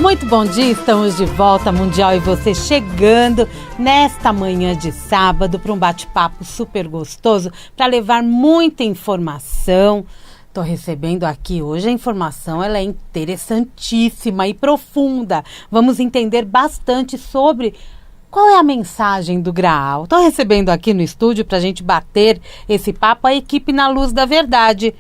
Muito bom dia, estamos de volta, Mundial e você chegando nesta manhã de sábado para um bate-papo super gostoso, para levar muita informação. Estou recebendo aqui hoje a informação, ela é interessantíssima e profunda. Vamos entender bastante sobre qual é a mensagem do Graal. Estou recebendo aqui no estúdio para a gente bater esse papo a equipe Na Luz da Verdade.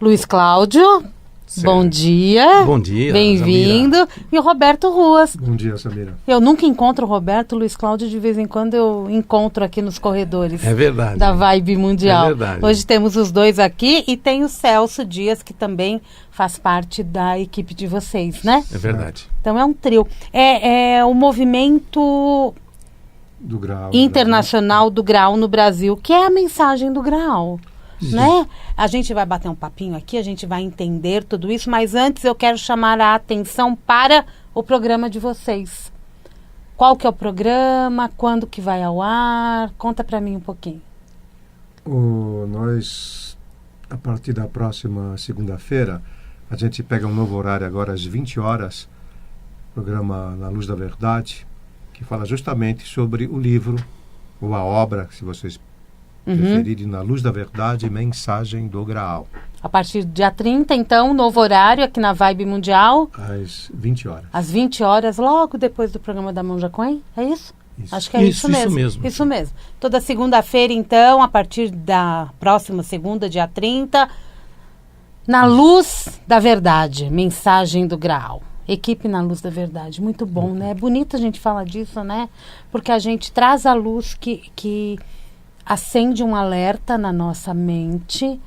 Luiz Cláudio. Certo. Bom dia. Bom dia, bem-vindo. Samira. E o Roberto Ruas. Bom dia, Samira. Eu nunca encontro o Roberto, o Luiz Cláudio, de vez em quando eu encontro aqui nos corredores. É verdade. Da Vibe Mundial. É verdade. Hoje temos os dois aqui e tem o Celso Dias, que também faz parte da equipe de vocês, né? É verdade. Então é um trio. É o movimento do Graal, internacional do Graal no Brasil, que é a mensagem do Graal. Né? A gente vai bater um papinho aqui, a gente vai entender tudo isso, mas antes eu quero chamar a atenção para o programa de vocês. Qual que é o programa? Quando que vai ao ar? Conta para mim um pouquinho. Nós, a partir da próxima segunda-feira, a gente pega um novo horário agora às 20 horas, programa Na Luz da Verdade, que fala justamente sobre o livro, ou a obra, se vocês preferirem, Na Luz da Verdade, Mensagem do Graal. A partir do dia 30, então, novo horário aqui na Vibe Mundial. Às 20 horas. Às 20 horas, logo depois do programa da Monja Coen, é isso? Isso. Acho que é isso mesmo. Isso mesmo. Toda segunda-feira, então, a partir da próxima segunda, dia 30, Na Luz da Verdade, Mensagem do Graal. Equipe Na Luz da Verdade. Muito bom, né? É bonito a gente falar disso, né? Porque a gente traz a luz que acende um alerta na nossa mente.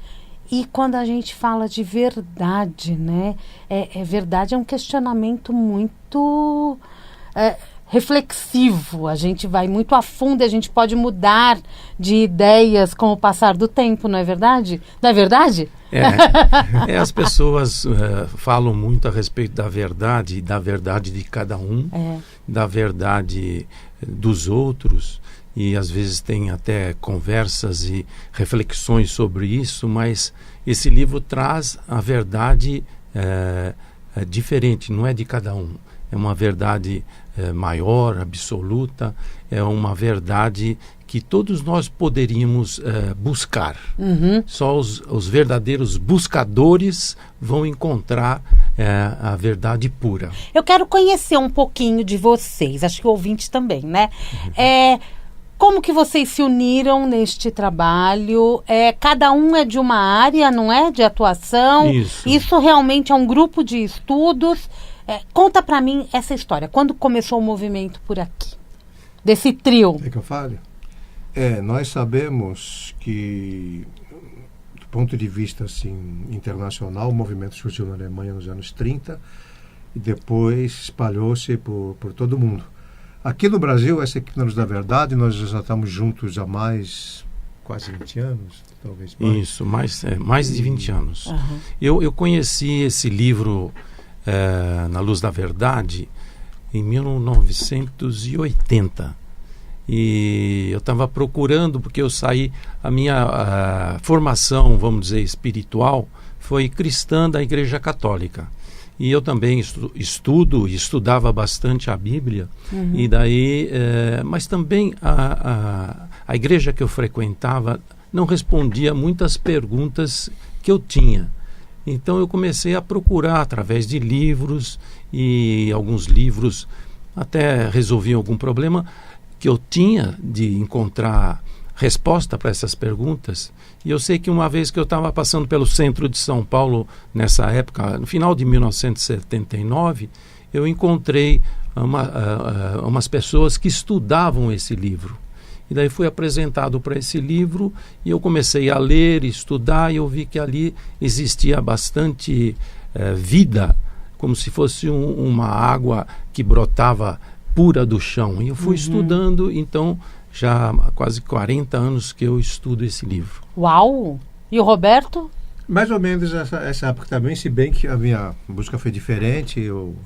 E quando a gente fala de verdade, né? Verdade é um questionamento muito reflexivo. A gente vai muito a fundo, a gente pode mudar de ideias com o passar do tempo, não é verdade? Não é verdade? As pessoas falam muito a respeito da verdade de cada um, da verdade dos outros. E às vezes tem até conversas e reflexões sobre isso, mas esse livro traz a verdade diferente, não é de cada um. É uma verdade maior, absoluta, é uma verdade que todos nós poderíamos buscar. Só os verdadeiros buscadores vão encontrar a verdade pura. Eu quero conhecer um pouquinho de vocês, acho que o ouvinte também, né? Como que vocês se uniram neste trabalho? Cada um é de uma área, não é? De atuação. Isso realmente é um grupo de estudos. Conta pra mim essa história. Quando começou o movimento por aqui? Desse trio. Quer que eu fale? Nós sabemos que, do ponto de vista assim, internacional, o movimento surgiu na Alemanha nos anos 30 e depois espalhou-se por todo o mundo. Aqui no Brasil, essa equipe Na Luz da Verdade, nós já estamos juntos há quase 20 anos, talvez mais. Isso, mais de 20 anos. Eu conheci esse livro Na Luz da Verdade em 1980. E eu estava procurando, porque eu saí, a minha formação, vamos dizer, espiritual, foi cristã da Igreja Católica. E eu também estudava bastante a Bíblia, e daí, mas também a igreja que eu frequentava não respondia muitas perguntas que eu tinha. Então eu comecei a procurar através de livros, e alguns livros até resolviam algum problema que eu tinha de encontrar resposta para essas perguntas. E eu sei que uma vez que eu estava passando pelo centro de São Paulo, nessa época, no final de 1979, eu encontrei umas pessoas que estudavam esse livro. E daí fui apresentado para esse livro e eu comecei a ler, estudar, e eu vi que ali existia bastante vida, como se fosse uma água que brotava pura do chão. E eu fui estudando, então já há quase 40 anos que eu estudo esse livro. Uau! E o Roberto? Mais ou menos essa época também, se bem que a minha busca foi diferente. Eu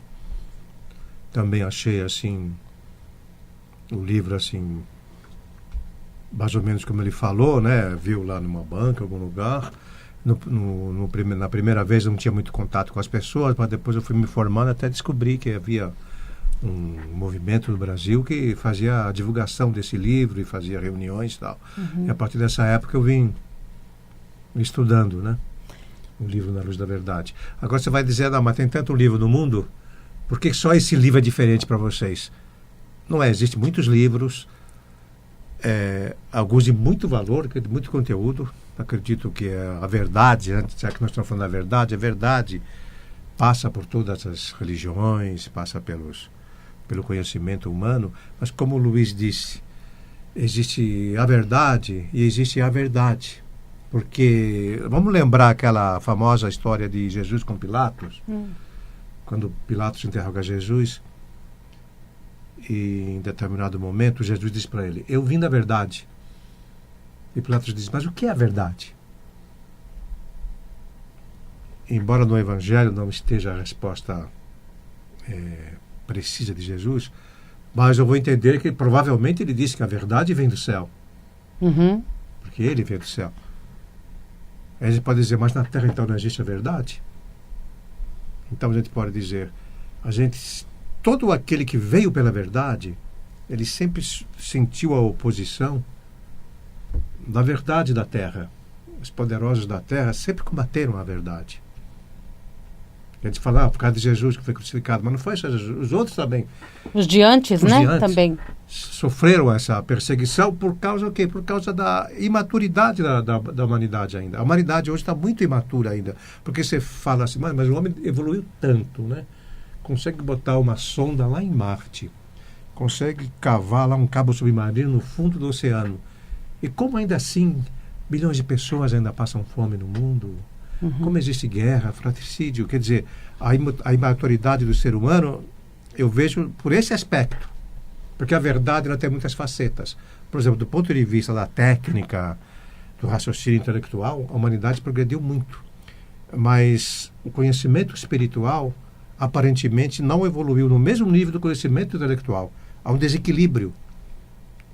também achei assim o livro assim, mais ou menos como ele falou, né? Viu lá numa banca, em algum lugar. Na primeira vez eu não tinha muito contato com as pessoas, mas depois eu fui me formando até descobri que havia um movimento no Brasil que fazia a divulgação desse livro e fazia reuniões e tal. E a partir dessa época eu vim estudando, né? O livro Na Luz da Verdade. Agora você vai dizer, não, mas tem tanto livro no mundo, por que só esse livro é diferente para vocês? Não é, existem muitos livros, alguns de muito valor, de muito conteúdo. Acredito que a verdade, já que nós estamos falando da verdade, a verdade passa por todas as religiões, passa pelo conhecimento humano, mas como o Luiz disse, existe a verdade e existe a verdade. Porque, vamos lembrar aquela famosa história de Jesus com Pilatos, quando Pilatos interroga Jesus, e em determinado momento Jesus diz para ele, eu vim da verdade. E Pilatos diz, mas o que é a verdade? Embora no Evangelho não esteja a resposta precisa de Jesus, mas eu vou entender que provavelmente ele disse que a verdade vem do céu. Porque ele veio do céu. Aí a gente pode dizer, mas na Terra então não existe a verdade? Então a gente pode dizer, todo aquele que veio pela verdade, ele sempre sentiu a oposição da verdade da Terra. Os poderosos da Terra sempre combateram a verdade. A gente fala, por causa de Jesus que foi crucificado, mas não foi só Jesus, os outros também. Os de antes, né? Também. Sofreram essa perseguição por causa do quê? Por causa da imaturidade da humanidade ainda. A humanidade hoje está muito imatura ainda. Porque você fala assim, mas o homem evoluiu tanto, né? Consegue botar uma sonda lá em Marte. Consegue cavar lá um cabo submarino no fundo do oceano. E como ainda assim bilhões de pessoas ainda passam fome no mundo, como existe guerra, fratricídio, quer dizer, a imaturidade do ser humano, eu vejo por esse aspecto. Porque a verdade ela tem muitas facetas. Por exemplo, do ponto de vista da técnica, do raciocínio intelectual, a humanidade progrediu muito. Mas o conhecimento espiritual, aparentemente, não evoluiu no mesmo nível do conhecimento intelectual. Há um desequilíbrio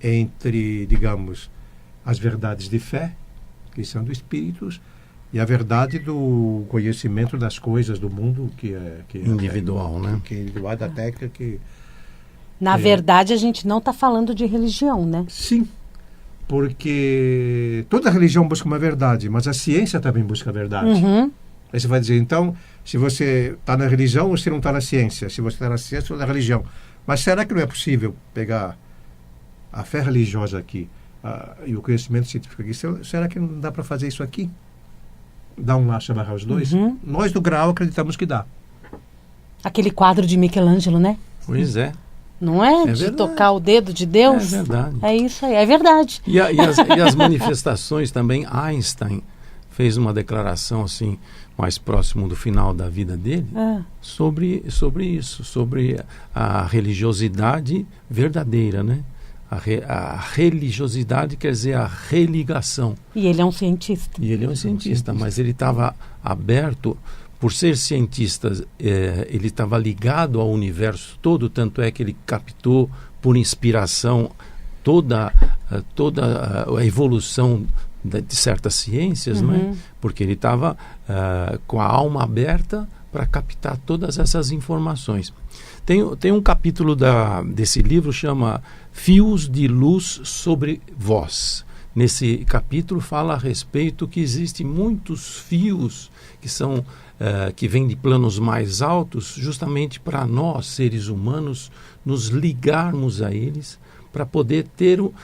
entre, digamos, as verdades de fé, que são dos espíritos, e a verdade do conhecimento das coisas do mundo, que é individual, né? Que é individual, da técnica que... Na verdade, a gente não está falando de religião, né? Sim, porque toda religião busca uma verdade, mas a ciência também busca a verdade. Aí você vai dizer, então, se você está na religião, você não está na ciência. Se você está na ciência, você está na religião. Mas será que não é possível pegar a fé religiosa aqui e o conhecimento científico aqui? Será que não dá para fazer isso aqui? Dá um laço amarrar os dois? Nós do Grau acreditamos que dá. Aquele quadro de Michelangelo, né? Pois é. Não é? De verdade. Tocar o dedo de Deus? É verdade. É isso aí, é verdade. E as manifestações também, Einstein fez uma declaração assim, mais próximo do final da vida dele, sobre isso, sobre a religiosidade verdadeira, né? A religiosidade quer dizer a religação. E ele é um cientista. Mas ele estava aberto, por ser cientista, ele estava ligado ao universo todo, tanto é que ele captou por inspiração toda a evolução de certas ciências, não é? Porque ele estava com a alma aberta para captar todas essas informações. Tem um capítulo desse livro chama Fios de Luz sobre Vós. Nesse capítulo fala a respeito que existem muitos fios que vêm de planos mais altos, justamente para nós, seres humanos, nos ligarmos a eles, para poder ter o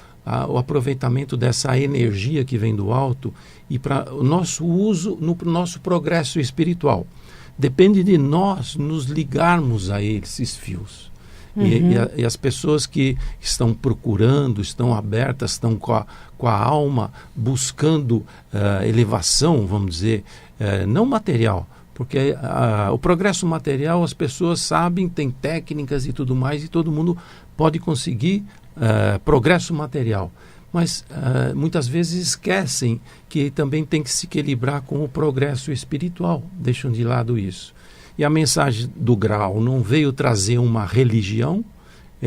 aproveitamento dessa energia que vem do alto e para o nosso uso no nosso progresso espiritual. Depende de nós nos ligarmos a esses fios. E as pessoas que estão procurando, estão abertas, estão com a alma buscando elevação, vamos dizer, não material, porque o progresso material as pessoas sabem, tem técnicas e tudo mais, e todo mundo pode conseguir progresso material. Mas muitas vezes esquecem que também tem que se equilibrar com o progresso espiritual, deixam de lado isso. E a mensagem do Grau não veio trazer uma religião,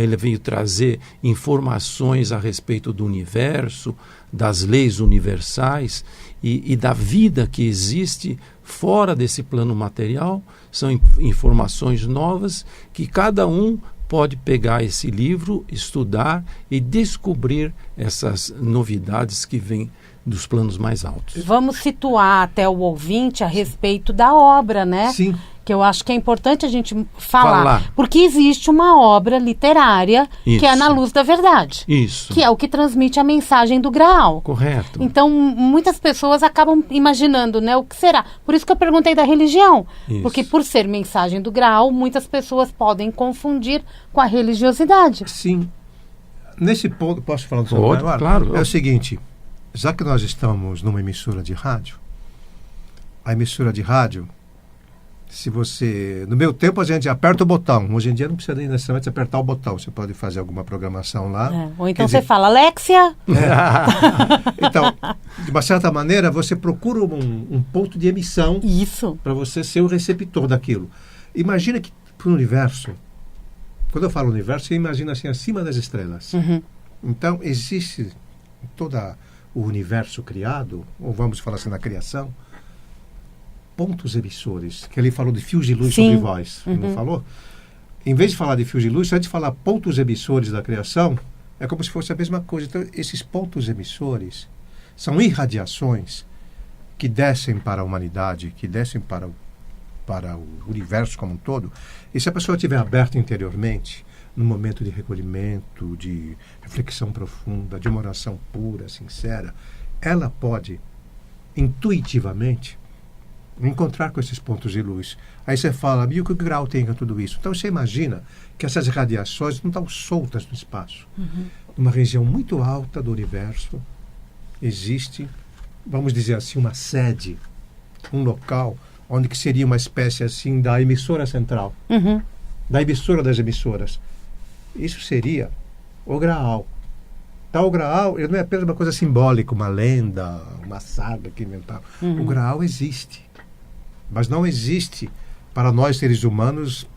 ele veio trazer informações a respeito do universo, das leis universais e da vida que existe fora desse plano material. São informações novas que cada um pode pegar esse livro, estudar e descobrir essas novidades que vêm dos planos mais altos. Vamos situar até o ouvinte a respeito da obra, né? Sim. Que eu acho que é importante a gente falar. Falar. Porque existe uma obra literária que é Isso. Na Luz da Verdade. Isso. Que é o que transmite a mensagem do Graal. Correto. Então, muitas pessoas acabam imaginando, né, o que será. Por isso que eu perguntei da religião. Isso. Porque por ser mensagem do Graal, muitas pessoas podem confundir com a religiosidade. Sim. Nesse ponto, posso falar do Pode, agora? claro. É o seguinte, já que nós estamos numa emissora de rádio, a emissora de rádio, se você... No meu tempo a gente aperta o botão. Hoje em dia não precisa nem necessariamente apertar o botão. Você pode fazer alguma programação lá. Ou então Quer você dizer, fala, Alexia... Então, de uma certa maneira, você procura um ponto de emissão Isso. para você ser o receptor daquilo. Imagina que para o universo, quando eu falo universo, você imagina assim, acima das estrelas. Uhum. Então, existe todo o universo criado, ou vamos falar assim, na criação, pontos emissores, que ele falou de fios de luz Sim. sobre voz, não falou? Em vez de falar de fios de luz, se a gente falar pontos emissores da criação, é como se fosse a mesma coisa. Então, esses pontos emissores são irradiações que descem para a humanidade, que descem para o universo como um todo. E se a pessoa estiver aberta interiormente, num momento de recolhimento, de reflexão profunda, de uma oração pura, sincera, ela pode, intuitivamente, encontrar com esses pontos de luz. Aí você fala, e o que grau tem com tudo isso? Então você imagina que essas radiações não estão soltas no espaço. Numa região muito alta do universo, existe, vamos dizer assim, uma sede, um local, onde que seria uma espécie assim da emissora central, da emissora das emissoras. Isso seria o Graal. Tal Graal, ele não é apenas uma coisa simbólica, uma lenda, uma saga que inventaram. O Graal existe. Mas não existe para nós, seres humanos,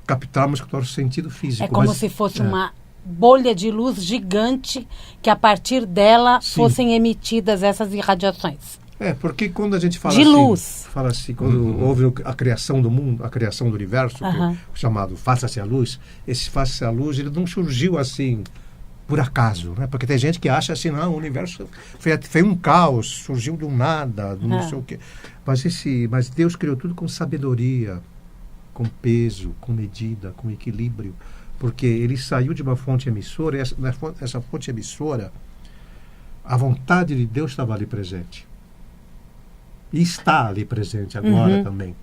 captarmos com o nosso sentido físico. É como se fosse uma bolha de luz gigante que a partir dela fossem emitidas essas irradiações. Porque quando a gente fala de assim, luz. Fala assim, quando houve a criação do mundo, a criação do universo, que é chamado Faça-se a Luz, esse Faça-se a Luz, ele não surgiu assim por acaso, né? Porque tem gente que acha assim, não, o universo foi um caos, surgiu do nada, não sei o quê. Mas Deus criou tudo com sabedoria, com peso, com medida, com equilíbrio, porque ele saiu de uma fonte emissora, e essa fonte emissora, a vontade de Deus estava ali presente. E está ali presente agora também.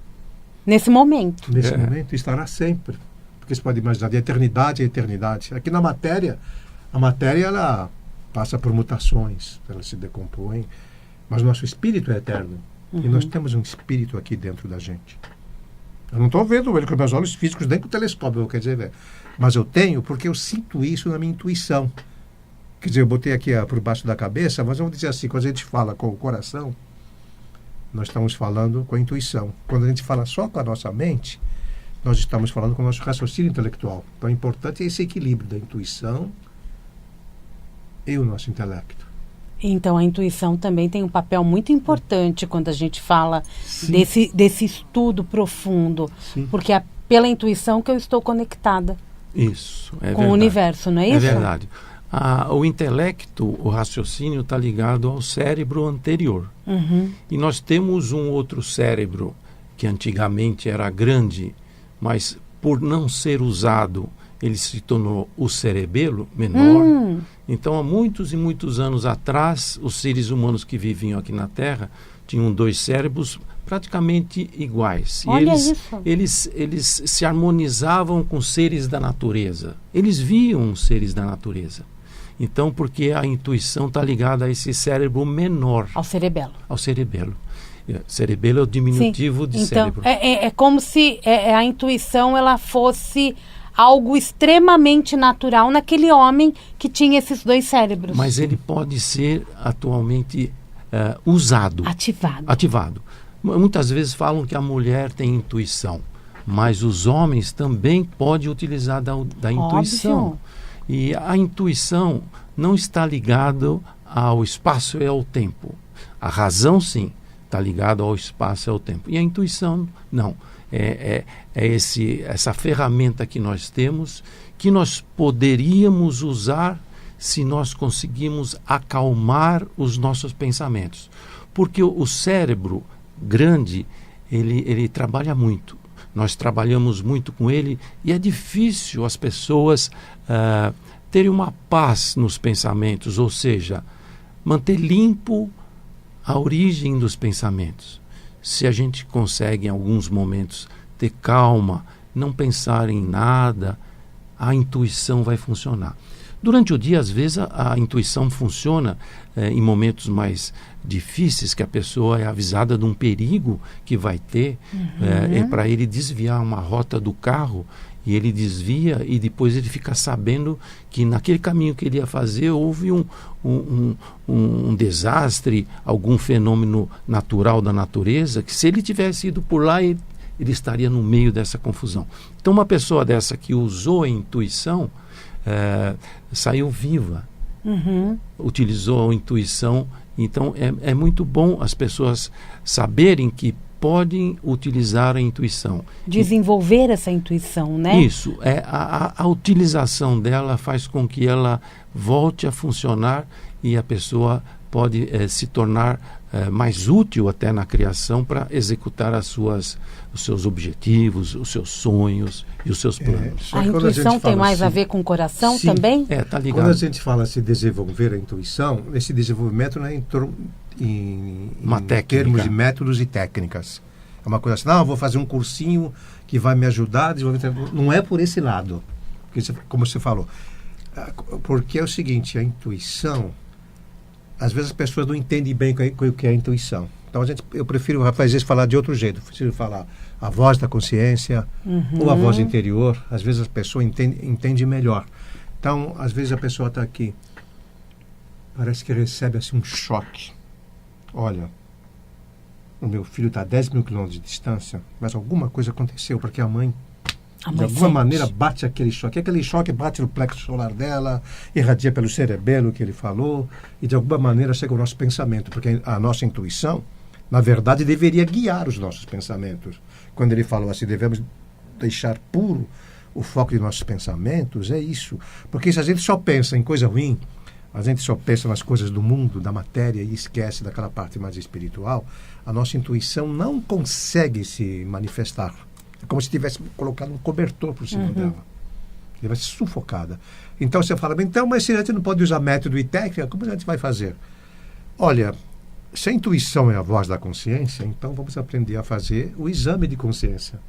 Nesse momento. Nesse momento, estará sempre. Porque você pode imaginar, de eternidade a eternidade. Aqui na matéria, a matéria ela passa por mutações, ela se decompõe, mas o nosso espírito é eterno. E nós temos um espírito aqui dentro da gente. Eu não estou vendo ele com meus olhos físicos, nem com o telescópio, quer dizer, mas eu tenho porque eu sinto isso na minha intuição. Quer dizer, eu botei aqui por baixo da cabeça, mas vamos dizer assim, quando a gente fala com o coração, nós estamos falando com a intuição. Quando a gente fala só com a nossa mente, nós estamos falando com o nosso raciocínio intelectual. Então, o importante é esse equilíbrio da intuição e o nosso intelecto. Então, a intuição também tem um papel muito importante quando a gente fala desse estudo profundo. Sim. Porque é pela intuição que eu estou conectada Isso, é com verdade. o universo, não é isso? É verdade. O intelecto, o raciocínio está ligado ao cérebro anterior. E nós temos um outro cérebro que antigamente era grande, mas por não ser usado, ele se tornou o cerebelo menor. Então, há muitos e muitos anos atrás, os seres humanos que viviam aqui na Terra tinham 2 cérebros praticamente iguais. Olha E eles se harmonizavam com seres da natureza. Eles viam os seres da natureza. Então, porque a intuição está ligada a esse cérebro menor. Ao cerebelo. Ao cerebelo. Cerebelo é o diminutivo de cérebro. É como se a intuição ela fosse algo extremamente natural naquele homem que tinha esses 2 cérebros. Mas ele pode ser atualmente usado. Ativado. Ativado. Muitas vezes falam que a mulher tem intuição, mas os homens também podem utilizar da intuição. E a intuição não está ligada ao espaço e ao tempo. A razão, sim, está ligada ao espaço e ao tempo. E a intuição, não. É essa ferramenta que nós temos, que nós poderíamos usar se nós conseguimos acalmar os nossos pensamentos. Porque o cérebro grande, ele trabalha muito. Nós trabalhamos muito com ele e é difícil as pessoas terem uma paz nos pensamentos, ou seja, manter limpo a origem dos pensamentos. Se a gente consegue em alguns momentos ter calma, não pensar em nada, a intuição vai funcionar. Durante o dia, às vezes, a intuição funciona em momentos mais difíceis, que a pessoa é avisada de um perigo que vai ter, é para ele desviar uma rota do carro, e ele desvia e depois ele fica sabendo que naquele caminho que ele ia fazer houve um desastre, algum fenômeno natural da natureza, que se ele tivesse ido por lá, ele estaria no meio dessa confusão. Então, uma pessoa dessa que usou a intuição, saiu viva, utilizou a intuição. Então é muito bom as pessoas saberem que podem utilizar a intuição. Desenvolver essa intuição, né? Isso, a utilização dela faz com que ela volte a funcionar e a pessoa pode se tornar mais útil até na criação para executar os seus objetivos, os seus sonhos e os seus planos. A intuição tem mais a ver com o coração também? Tá ligado. Quando a gente fala se desenvolver a intuição, esse desenvolvimento não é em termos de métodos e técnicas. É uma coisa assim, eu vou fazer um cursinho que vai me ajudar a desenvolver. Não é por esse lado, como você falou. Porque é o seguinte, a intuição, às vezes as pessoas não entendem bem o que é a intuição. Então eu prefiro, às vezes, falar de outro jeito. Eu prefiro falar a voz da consciência ou a voz interior. Às vezes a pessoa entende melhor. Então, às vezes a pessoa está aqui, parece que recebe assim um choque. Olha, o meu filho está a 10 mil quilômetros de distância, mas alguma coisa aconteceu, porque a mãe de alguma maneira bate aquele choque. Aquele choque bate no plexo solar dela, irradia pelo cerebelo que ele falou, e de alguma maneira chega ao nosso pensamento, porque a nossa intuição, na verdade, deveria guiar os nossos pensamentos. Quando ele falou assim, devemos deixar puro o foco de nossos pensamentos, é isso. Porque se a gente só pensa em coisa ruim, a gente só pensa nas coisas do mundo, da matéria, e esquece daquela parte mais espiritual, a nossa intuição não consegue se manifestar. É como se tivesse colocado um cobertor por cima dela. Ela vai ser sufocada. Então você fala, mas se a gente não pode usar método e técnica, como a gente vai fazer? Olha, se a intuição é a voz da consciência, então vamos aprender a fazer o exame de consciência.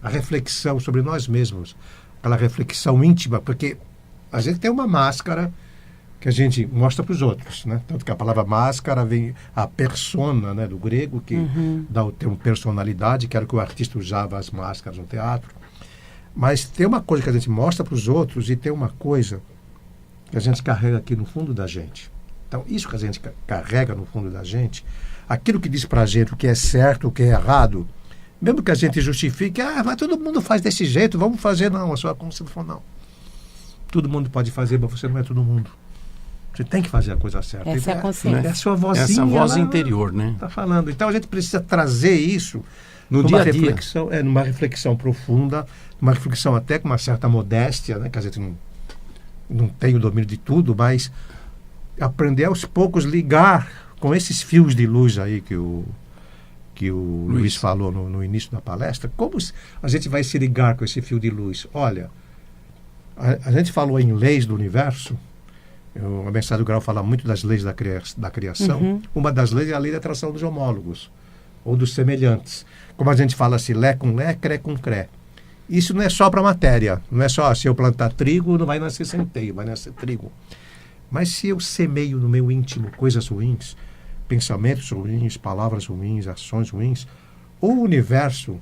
A reflexão sobre nós mesmos. Aquela reflexão íntima, porque a gente tem uma máscara que a gente mostra para os outros, né? Tanto que a palavra máscara vem a persona, né, do grego, que dá o termo personalidade, que era o que o artista usava as máscaras no teatro. Mas tem uma coisa que a gente mostra para os outros e tem uma coisa que a gente carrega aqui no fundo da gente. Então, isso que a gente carrega no fundo da gente, aquilo que diz para a gente o que é certo, o que é errado, mesmo que a gente justifique, mas todo mundo faz desse jeito, vamos fazer, não, só como se for, não. Todo mundo pode fazer, mas você não é todo mundo. Você tem que fazer a coisa certa. Essa é a consciência. É a sua vozinha. Essa voz interior, né? Está falando. Então a gente precisa trazer isso no dia a dia. Numa reflexão profunda, numa reflexão até com uma certa modéstia, né? Que a gente não tem o domínio de tudo, mas aprender aos poucos ligar com esses fios de luz aí que o Luiz falou no início da palestra. Como a gente vai se ligar com esse fio de luz? Olha, a gente falou em leis do universo. A mensagem do Grau fala muito das leis da criação. Uma das leis é a lei da atração dos homólogos, ou dos semelhantes. Como a gente fala assim, lé com lé, cré com cré. Isso não é só para a matéria. Não é só, se eu plantar trigo, não vai nascer centeio, vai nascer trigo. Mas se eu semeio no meu íntimo coisas ruins, pensamentos ruins, palavras ruins, ações ruins, o universo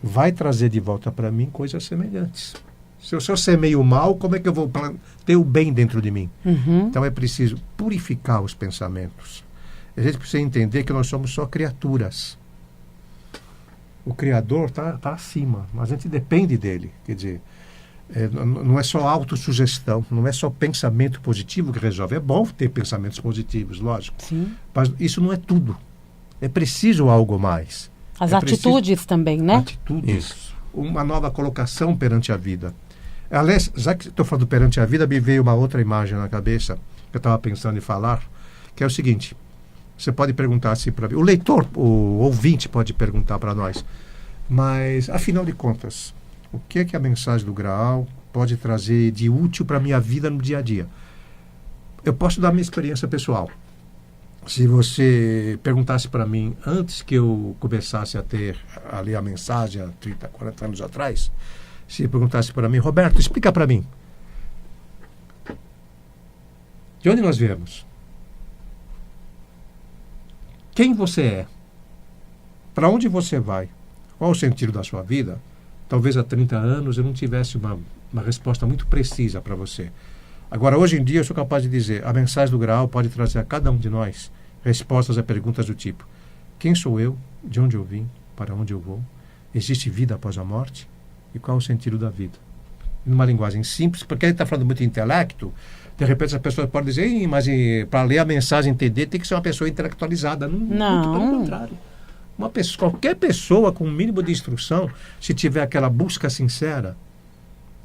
vai trazer de volta para mim coisas semelhantes. Se eu só semeio o mal, como é que eu vou ter o bem dentro de mim? Então é preciso purificar os pensamentos. A gente precisa entender que nós somos só criaturas. O Criador está acima, mas a gente depende dele. Quer dizer, não é só autossugestão, não é só pensamento positivo que resolve. É bom ter pensamentos positivos, lógico. Sim. Mas isso não é tudo. É preciso algo mais. As atitudes também, né? Atitudes. Isso. Uma nova colocação perante a vida. Aliás, já que estou falando perante a vida, me veio uma outra imagem na cabeça que eu estava pensando em falar, que é o seguinte. Você pode perguntar assim para mim. O leitor, o ouvinte pode perguntar para nós. Mas, afinal de contas, o que é que a mensagem do Graal pode trazer de útil para a minha vida no dia a dia? Eu posso dar minha experiência pessoal. Se você perguntasse para mim, antes que eu começasse a ler a mensagem, há 30, 40 anos atrás, se perguntasse para mim, Roberto, explica para mim. De onde nós viemos? Quem você é? Para onde você vai? Qual o sentido da sua vida? Talvez há 30 anos eu não tivesse uma resposta muito precisa para você. Agora, hoje em dia, eu sou capaz de dizer, a mensagem do Graal pode trazer a cada um de nós respostas a perguntas do tipo: quem sou eu? De onde eu vim? Para onde eu vou? Existe vida após a morte? E qual o sentido da vida? Numa linguagem simples, porque ele está falando muito de intelecto, de repente as pessoas podem dizer, mas para ler a mensagem e entender tem que ser uma pessoa intelectualizada. Não. Muito pelo contrário. Qualquer pessoa com o mínimo de instrução, se tiver aquela busca sincera,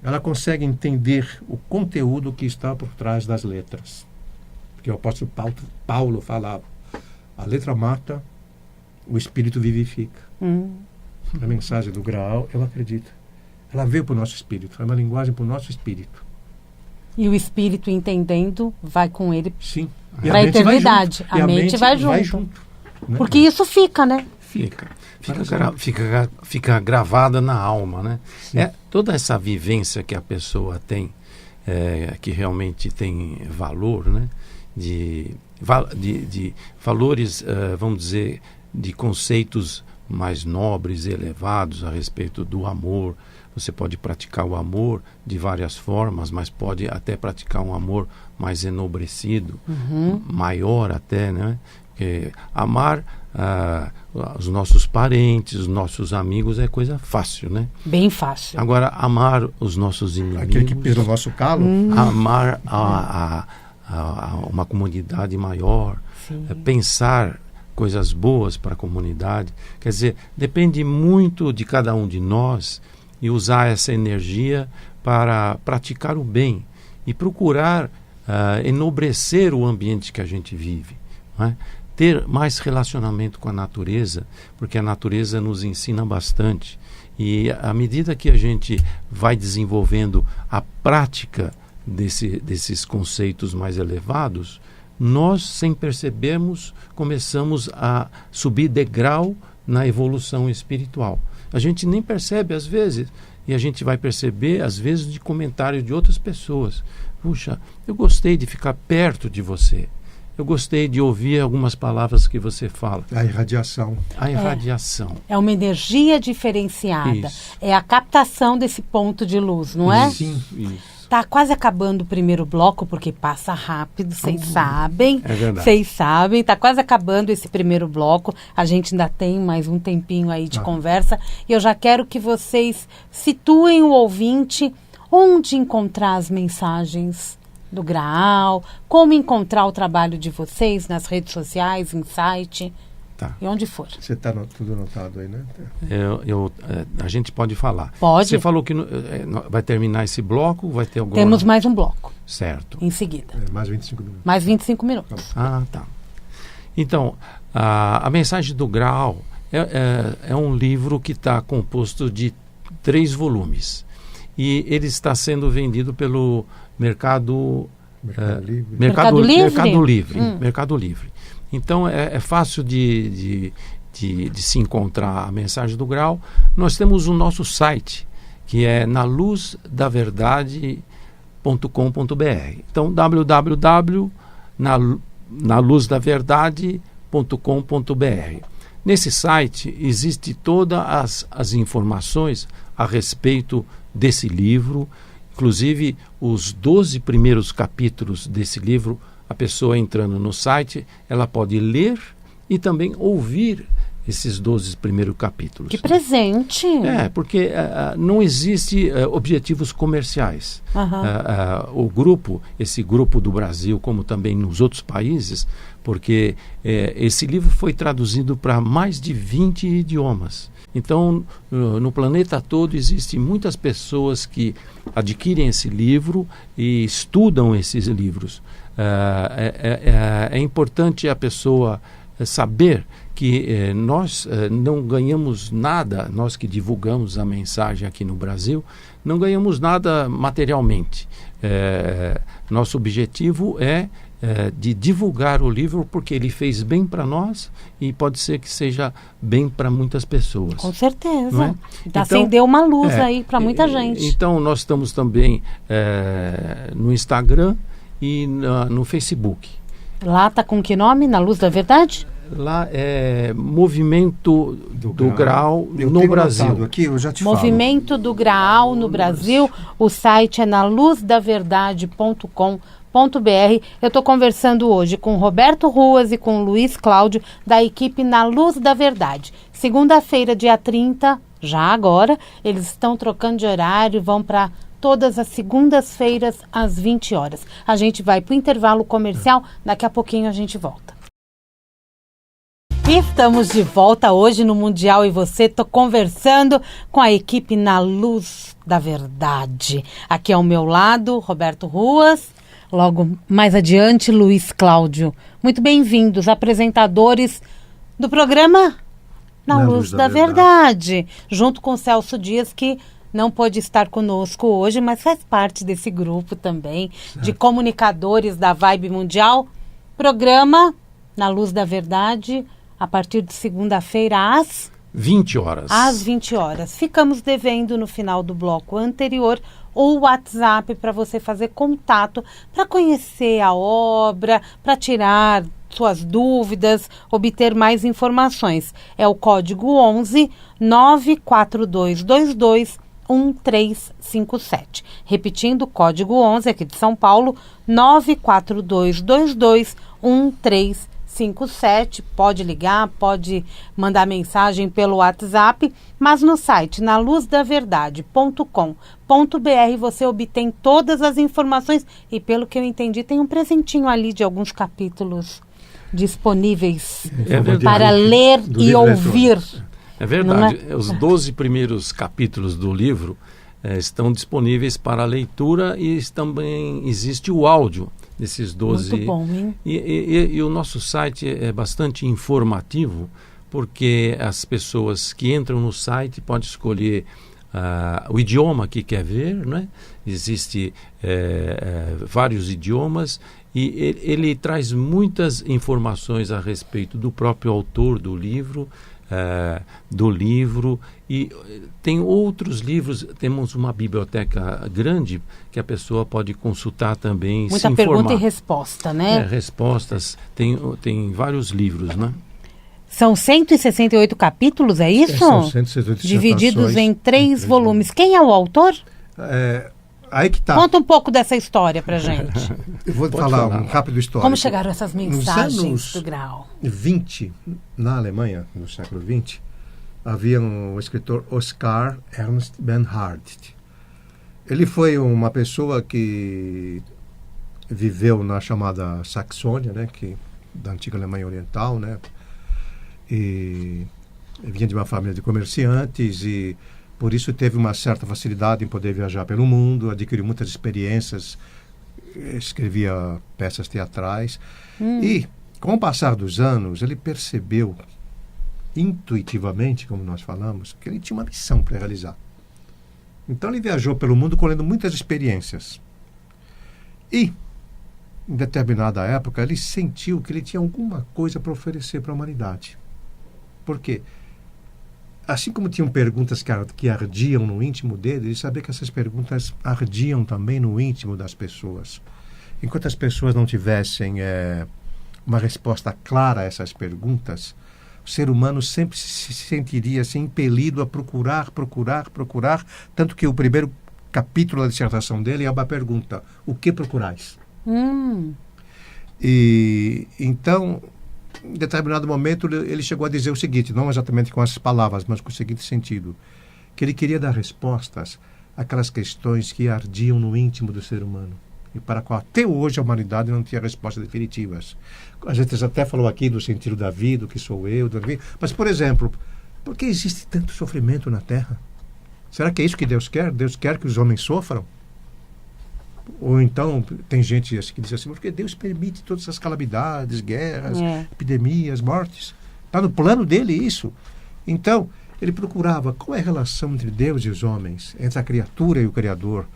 ela consegue entender o conteúdo que está por trás das letras. Porque o apóstolo Paulo falava, a letra mata, o espírito vivifica. A mensagem do Graal, eu acredito, ela veio para o nosso espírito, é uma linguagem para o nosso espírito. E o espírito, entendendo, vai com ele para a eternidade. A mente vai junto. Né? Porque isso fica, né? Fica gravada na alma, né? Toda essa vivência que a pessoa tem, que realmente tem valor, né? De valores, vamos dizer, de conceitos mais nobres e elevados a respeito do amor. Você pode praticar o amor de várias formas, mas pode até praticar um amor mais enobrecido, maior até, né? Porque amar os nossos parentes, os nossos amigos é coisa fácil, né? Bem fácil. Agora, amar os nossos inimigos... Aquele que pisa o nosso calo. Amar uma comunidade maior, pensar coisas boas para a comunidade. Quer dizer, depende muito de cada um de nós e usar essa energia para praticar o bem e procurar enobrecer o ambiente que a gente vive, não é? Ter mais relacionamento com a natureza, porque a natureza nos ensina bastante. E à medida que a gente vai desenvolvendo a prática desses conceitos mais elevados, nós, sem percebermos, começamos a subir degrau na evolução espiritual. A gente nem percebe às vezes, e a gente vai perceber às vezes de comentários de outras pessoas. Puxa, eu gostei de ficar perto de você. Eu gostei de ouvir algumas palavras que você fala. A irradiação. A irradiação. É uma energia diferenciada. Isso. É a captação desse ponto de luz, não é? Sim. Isso. Está quase acabando o primeiro bloco, porque passa rápido, vocês sabem. É verdade. Vocês sabem, está quase acabando esse primeiro bloco. A gente ainda tem mais um tempinho aí de conversa. E eu já quero que vocês situem o ouvinte onde encontrar as mensagens do Graal, como encontrar o trabalho de vocês nas redes sociais, em site, e onde for. Você está tudo anotado aí, né? A gente pode falar. Pode. Você falou que vai terminar esse bloco, vai ter alguma... Temos mais um bloco. Certo. Em seguida. Mais 25 minutos. Mais 25 minutos. Ah, tá. Então, a mensagem do Graal é um livro que está composto de 3 volumes. E ele está sendo vendido pelo Mercado Livre. Então é fácil de se encontrar a mensagem do Graal. Nós temos o nosso site, que é naluzdaverdade.com.br. Então www.naluzdaverdade.com.br. Nesse site existe todas as informações a respeito desse livro. Inclusive, os 12 primeiros capítulos desse livro, a pessoa entrando no site, ela pode ler e também ouvir esses 12 primeiros capítulos. Que presente! Porque não existe objetivos comerciais. Esse grupo do Brasil, como também nos outros países, porque esse livro foi traduzido para mais de 20 idiomas. Então, no planeta todo, existem muitas pessoas que adquirem esse livro e estudam esses livros. É importante a pessoa saber que nós não ganhamos nada, nós que divulgamos a mensagem aqui no Brasil, não ganhamos nada materialmente. Nosso objetivo é de divulgar o livro, porque ele fez bem para nós e pode ser que seja bem para muitas pessoas. Com certeza. Não é? Acendeu uma luz aí para muita gente. Então, nós estamos também no Instagram e no Facebook. Lá está com que nome? Na Luz da Verdade? Lá é Movimento do Graal no Brasil. Aqui, eu já te Movimento do Graal no Brasil. O site é naluzdaverdade.com.br. Eu estou conversando hoje com Roberto Ruas e com Luiz Cláudio, da equipe Na Luz da Verdade. Segunda-feira, dia 30, já agora, eles estão trocando de horário, vão para todas as segundas-feiras às 20 horas. A gente vai para o intervalo comercial, daqui a pouquinho a gente volta. E estamos de volta hoje no Mundial e Você. Estou conversando com a equipe Na Luz da Verdade. Aqui ao meu lado, Roberto Ruas. Logo mais adiante, Luiz Cláudio. Muito bem-vindos, apresentadores do programa Na Luz da Verdade. Junto com o Celso Dias, que não pôde estar conosco hoje, mas faz parte desse grupo também, de comunicadores da Vibe Mundial. Programa Na Luz da Verdade, a partir de segunda-feira às 20 horas. Às 20 horas. Ficamos devendo no final do bloco anterior o WhatsApp para você fazer contato, para conhecer a obra, para tirar suas dúvidas, obter mais informações. É o código 11 94222 1357. Repetindo, o código 11 aqui de São Paulo, 94222 1357. Pode ligar, pode mandar mensagem pelo WhatsApp, mas no site naluzdaverdade.com.br você obtém todas as informações e, pelo que eu entendi, tem um presentinho ali de alguns capítulos disponíveis para ler e ouvir. É verdade. Os 12 primeiros capítulos do livro estão disponíveis para leitura e também existe o áudio desses 12. Muito bom, hein? E o nosso site é bastante informativo, porque as pessoas que entram no site podem escolher o idioma que quer ver, né? Existe vários idiomas e ele traz muitas informações a respeito do próprio autor do livro, e tem outros livros. Temos uma biblioteca grande que a pessoa pode consultar também. Muita pergunta e resposta, né? Respostas, tem vários livros, né? São 168 capítulos, é isso? São 168 divididos em 3 volumes. Quem é o autor? Aí que tá. Conta um pouco dessa história pra gente. Eu vou falar um rápido histórico. Como chegaram essas mensagens nos do Graal? 20, na Alemanha, no século XX, havia um escritor, Oskar Ernst Bernhardt. Ele foi uma pessoa que viveu na chamada Saxônia, né, da antiga Alemanha Oriental, né, e vinha de uma família de comerciantes e por isso teve uma certa facilidade em poder viajar pelo mundo, adquiriu muitas experiências, escrevia peças teatrais. E, com o passar dos anos, ele percebeu, intuitivamente, como nós falamos, que ele tinha uma missão para realizar. Então ele viajou pelo mundo colhendo muitas experiências. E, em determinada época, ele sentiu que ele tinha alguma coisa para oferecer para a humanidade. Por quê? Assim como tinham perguntas que ardiam no íntimo dele, ele sabia que essas perguntas ardiam também no íntimo das pessoas. Enquanto as pessoas não tivessem uma resposta clara a essas perguntas, o ser humano sempre se sentiria assim, impelido a procurar, tanto que o primeiro capítulo da dissertação dele é uma pergunta: o que procurais? E então em determinado momento, ele chegou a dizer o seguinte, não exatamente com essas palavras, mas com o seguinte sentido, que ele queria dar respostas àquelas questões que ardiam no íntimo do ser humano e para a qual até hoje a humanidade não tinha respostas definitivas. A gente até falou aqui do sentido da vida, o que sou eu, mas, por exemplo, por que existe tanto sofrimento na Terra? Será que é isso que Deus quer? Deus quer que os homens sofram? Ou então, tem gente que diz assim, porque Deus permite todas essas calamidades, guerras, epidemias, mortes. Está no plano dele isso. Então, ele procurava qual é a relação entre Deus e os homens, entre a criatura e o Criador.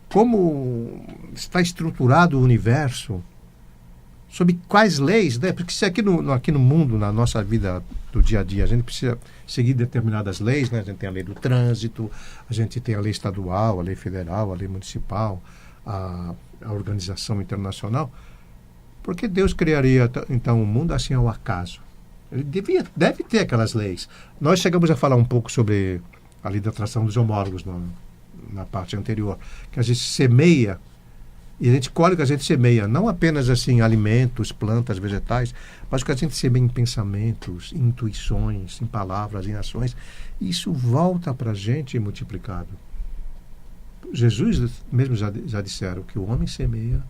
Como está estruturado o universo, sob quais leis, né? Porque se aqui no mundo, na nossa vida do dia a dia, a gente precisa seguir determinadas leis, né? A gente tem a lei do trânsito, a gente tem a lei estadual, a lei federal, a lei municipal, a organização internacional. Por que Deus criaria, então, o mundo assim ao acaso? Ele deve ter aquelas leis. Nós chegamos a falar um pouco sobre a lei da atração dos homólogos na parte anterior, que a gente semeia e a gente colhe o que a gente semeia, não apenas assim alimentos, plantas, vegetais, mas o que a gente semeia em pensamentos, em intuições, em palavras, em ações. Isso volta para a gente multiplicado. Jesus mesmo já disseram que o homem semeia,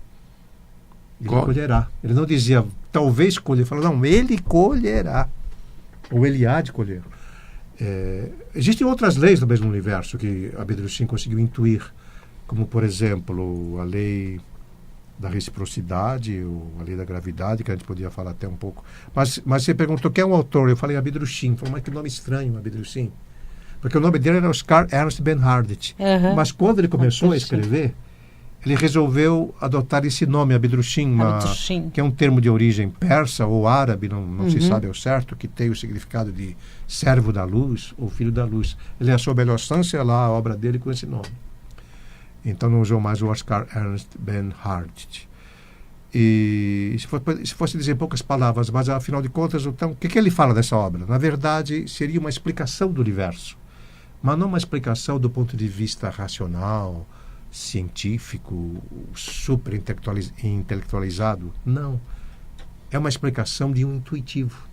ele colherá. Ele não dizia talvez colher, ele falou, não, ele colherá, ou ele há de colher. Existem outras leis do mesmo universo que Abedrucim conseguiu intuir, como, por exemplo, a lei da reciprocidade, ou a lei da gravidade, que a gente podia falar até um pouco. Mas você perguntou quem é o autor, eu falei Abedrucim. Falei, mas que nome estranho, Abedrucim. Porque o nome dele era Oscar Ernst Bernhardit. Mas quando ele começou a escrever, ele resolveu adotar esse nome, Abedrucim, que é um termo de origem persa ou árabe, não se sabe ao certo, que tem o significado de servo da luz ou filho da luz. Ele achou melhor chancelar a obra dele com esse nome. Então não usou mais o Oscar Ernst Bernhardit. E se fosse dizer poucas palavras, mas afinal de contas, então, o que ele fala dessa obra? Na verdade, seria uma explicação do universo, mas não uma explicação do ponto de vista racional, científico, super intelectualizado. Não. É uma explicação de um intuitivo.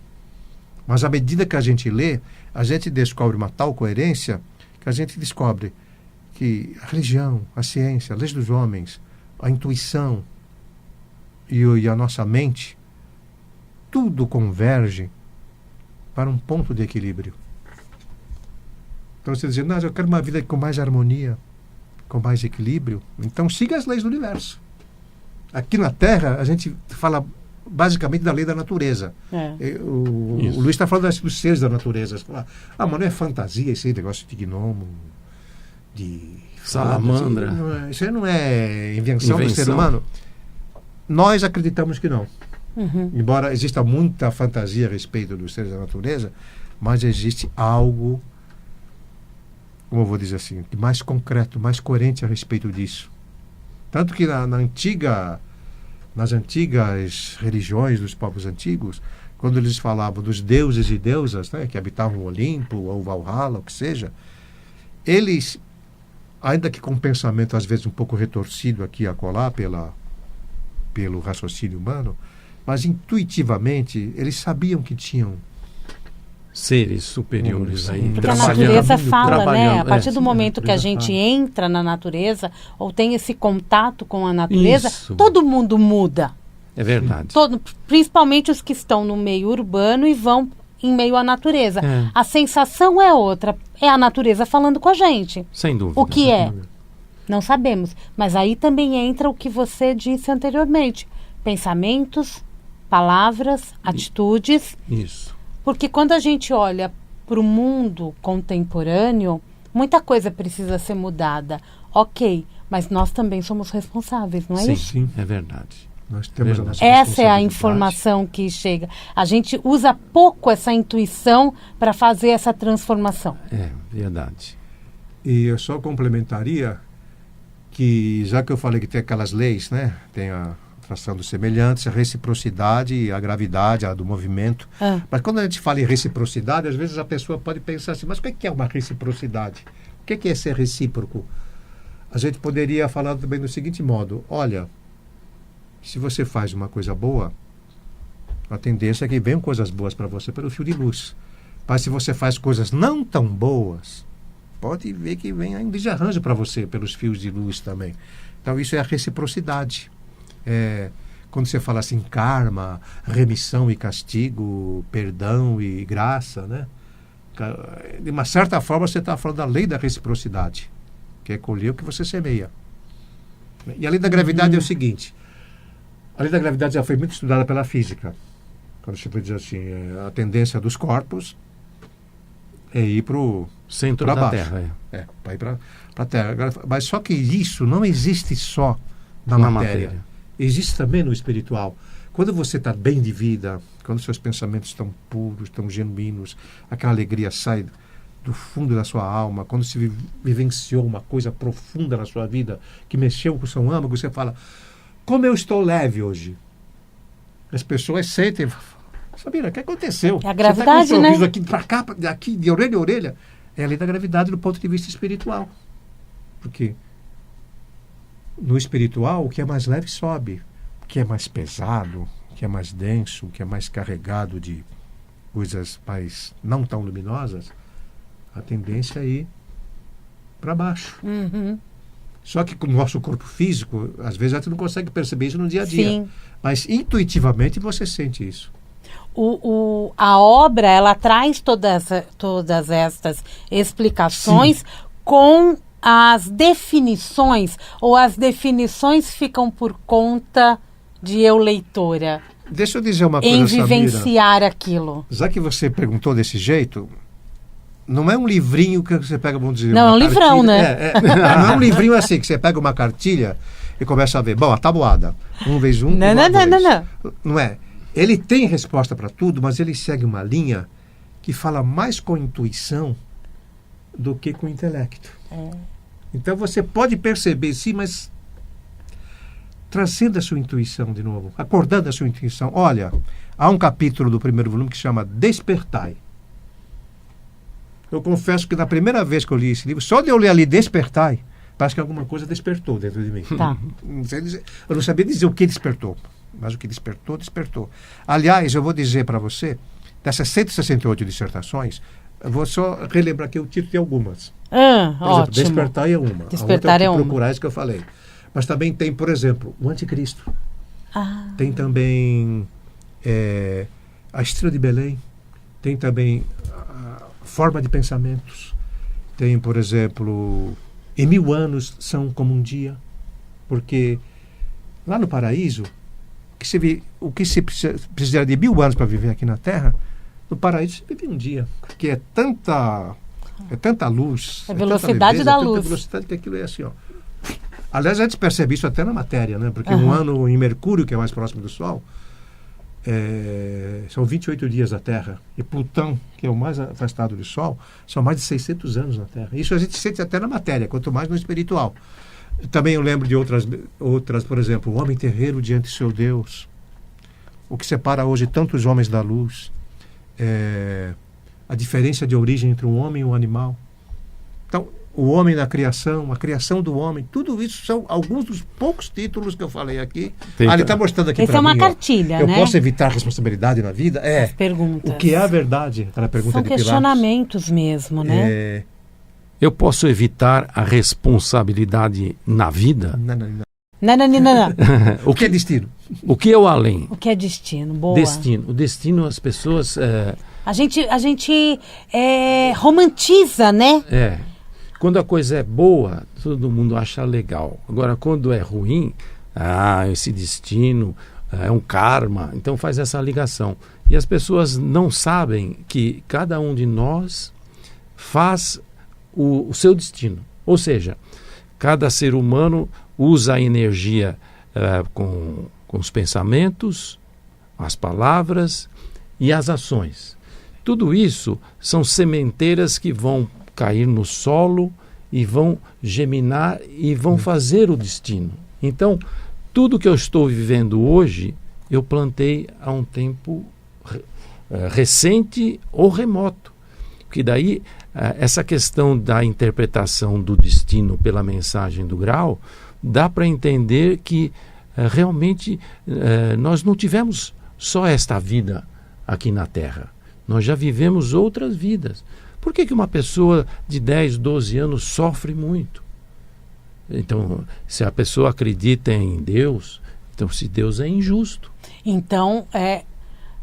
Mas à medida que a gente lê, a gente descobre uma tal coerência que a gente descobre que a religião, a ciência, a lei dos homens, a intuição e a nossa mente, tudo converge para um ponto de equilíbrio. Então você diz, não, eu quero uma vida com mais harmonia, com mais equilíbrio. Então siga as leis do universo. Aqui na Terra, a gente fala basicamente da lei da natureza. O Luiz está falando dos seres da natureza. Fala, mas não é fantasia esse negócio de gnomo, de salamandra. Isso aí não é invenção do ser humano. Nós acreditamos que não. Embora exista muita fantasia a respeito dos seres da natureza, mas existe algo, como eu vou dizer assim, mais concreto, mais coerente a respeito disso. Tanto que nas antigas religiões dos povos antigos, quando eles falavam dos deuses e deusas, né, que habitavam o Olimpo ou Valhalla, o que seja, eles, ainda que com um pensamento às vezes um pouco retorcido aqui e acolá pelo raciocínio humano, mas intuitivamente eles sabiam que tinham seres superiores aí. Porque a natureza fala, né? A partir do momento que a gente entra na natureza ou tem esse contato com a natureza, todo mundo muda. É verdade. Principalmente os que estão no meio urbano e vão em meio à natureza. A sensação é outra. É a natureza falando com a gente. Sem dúvida. O que é? Não sabemos. Mas aí também entra o que você disse anteriormente. Pensamentos, palavras, atitudes. Isso. Porque quando a gente olha para o mundo contemporâneo, muita coisa precisa ser mudada. Ok, mas nós também somos responsáveis, não é isso? Sim, é verdade. Nós temos a nossa Essa é a informação que chega. A gente usa pouco essa intuição para fazer essa transformação. É verdade. E eu só complementaria que, já que eu falei que tem aquelas leis, né? Tem a atração dos semelhantes, a reciprocidade, a gravidade, a do movimento. Mas quando a gente fala em reciprocidade, às vezes a pessoa pode pensar assim, mas o que é uma reciprocidade? O que é ser recíproco? A gente poderia falar também do seguinte modo, olha, se você faz uma coisa boa, A tendência é que venham coisas boas para você pelo fio de luz. Mas se você faz coisas não tão boas, pode ver que vem um desarranjo para você pelos fios de luz também. Então isso é a reciprocidade. Quando você fala assim, karma, remissão e castigo, perdão e graça, né? De uma certa forma você está falando da lei da reciprocidade, que é colher o que você semeia. E a lei da gravidade é o seguinte: a lei da gravidade já foi muito estudada pela física. Quando você diz assim, a tendência dos corpos é ir para o centro da Terra. Para ir para a Terra. Mas só que isso não existe só na matéria. Existe também no espiritual. Quando você está bem de vida, quando seus pensamentos estão puros, estão genuínos, aquela alegria sai do fundo da sua alma, quando se vivenciou uma coisa profunda na sua vida, que mexeu com o seu âmago, você fala, como eu estou leve hoje. As pessoas sentem, Samira, o que aconteceu? É a gravidade, você tá com um sorriso, né? aqui para cá, daqui, de orelha a orelha. É a lei da gravidade do ponto de vista espiritual. Porque no espiritual, o que é mais leve sobe. O que é mais pesado, o que é mais denso, o que é mais carregado de coisas mais não tão luminosas, a tendência é ir para baixo. Uhum. Só que com o nosso corpo físico, às vezes a gente não consegue perceber isso no dia a dia. Sim. Mas intuitivamente você sente isso. A obra, ela traz todas estas explicações com as definições, ou as definições ficam por conta de eu, leitora, Deixa eu dizer uma coisa, em Samira. vivenciar aquilo. Já que você perguntou desse jeito, não é um livrinho que você pega, vamos dizer... Não, uma é um livrão, cartilha. Não é um livrinho assim, que você pega uma cartilha e começa a ver. Bom, a tabuada. 1 vezes 1 Não, igual a não, 2. não. Não é. Ele tem resposta para tudo, mas ele segue uma linha que fala mais com intuição do que com intelecto. Então você pode perceber, sim, mas transcenda a sua intuição de novo, acordando a sua intuição. Olha, há um capítulo do primeiro volume que chama Despertai. Eu confesso que na primeira vez que eu li esse livro, só de eu ler ali Despertai, parece que alguma coisa despertou dentro de mim. Tá. Eu não sabia dizer o que despertou, mas o que despertou, despertou. Aliás, eu vou dizer para você, dessas 168 dissertações, eu vou só relembrar que eu tive algumas. Por exemplo, Ótimo. Despertar é uma. Despertar a outra é uma. Procurar, isso que eu falei. Mas também tem, por exemplo, o Anticristo. Ah, Tem também a Estrela de Belém. Tem também a Forma de Pensamentos. Tem, por exemplo, Em 1000 anos são como um dia. Porque lá no paraíso, o que se precisaria de 1000 anos para viver aqui na Terra, no paraíso se vive um dia. Porque é tanta luz. A velocidade tanta leveza, da tanta luz. velocidade que aquilo é assim, ó. Aliás, a gente percebe isso até na matéria, né? Porque um ano em Mercúrio, que é mais próximo do Sol, são 28 dias da Terra. E Plutão, que é o mais afastado do Sol, são mais de 600 anos na Terra. Isso a gente sente até na matéria, quanto mais no espiritual. Também eu lembro de outras, por exemplo, o homem terreiro diante do seu Deus. O que separa hoje tantos homens da luz. A diferença de origem entre um homem e um animal. Então, o homem na criação, a criação do homem, tudo isso são alguns dos poucos títulos que eu falei aqui. Ele está mostrando aqui essa para é uma mim. cartilha, Eu né? posso evitar responsabilidade na vida? As perguntas. O que é a verdade? Aquela pergunta São de Pilatos. questionamentos mesmo, né? Eu posso evitar a responsabilidade na vida? Não. O que é destino? O que é o além? O que é destino? Boa. Destino. O destino, as pessoas... A gente romantiza, né? Quando a coisa é boa, todo mundo acha legal. Agora, quando é ruim, esse destino é um karma. Então faz essa ligação. E as pessoas não sabem que cada um de nós faz o seu destino. Ou seja, cada ser humano usa a energia com os pensamentos, as palavras e as ações. Tudo isso são sementeiras que vão cair no solo e vão germinar e vão fazer o destino. Então, tudo que eu estou vivendo hoje, eu plantei há um tempo recente ou remoto. Que daí, essa questão da interpretação do destino pela mensagem do grau, dá para entender que realmente nós não tivemos só esta vida aqui na Terra. Nós já vivemos outras vidas. Por que uma pessoa de 10, 12 anos sofre muito? Então, se a pessoa acredita em Deus, então se Deus é injusto. Então,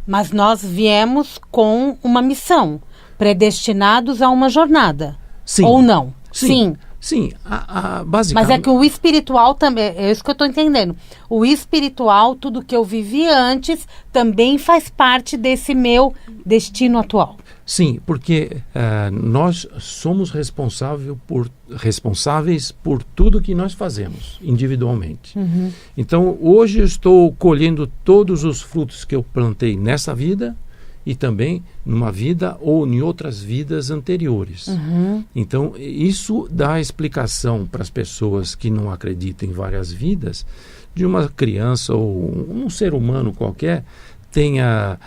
mas nós viemos com uma missão, predestinados a uma jornada. Sim. Ou não? Sim. Basicamente. Mas é que o espiritual também, é isso que eu estou entendendo. O espiritual, tudo que eu vivi antes, também faz parte desse meu destino atual. Sim, porque nós somos responsáveis por tudo que nós fazemos individualmente. Uhum. Então, hoje eu estou colhendo todos os frutos que eu plantei nessa vida e também numa vida ou em outras vidas anteriores. Uhum. Então, isso dá explicação para as pessoas que não acreditam em várias vidas, de uma criança ou um ser humano qualquer tenha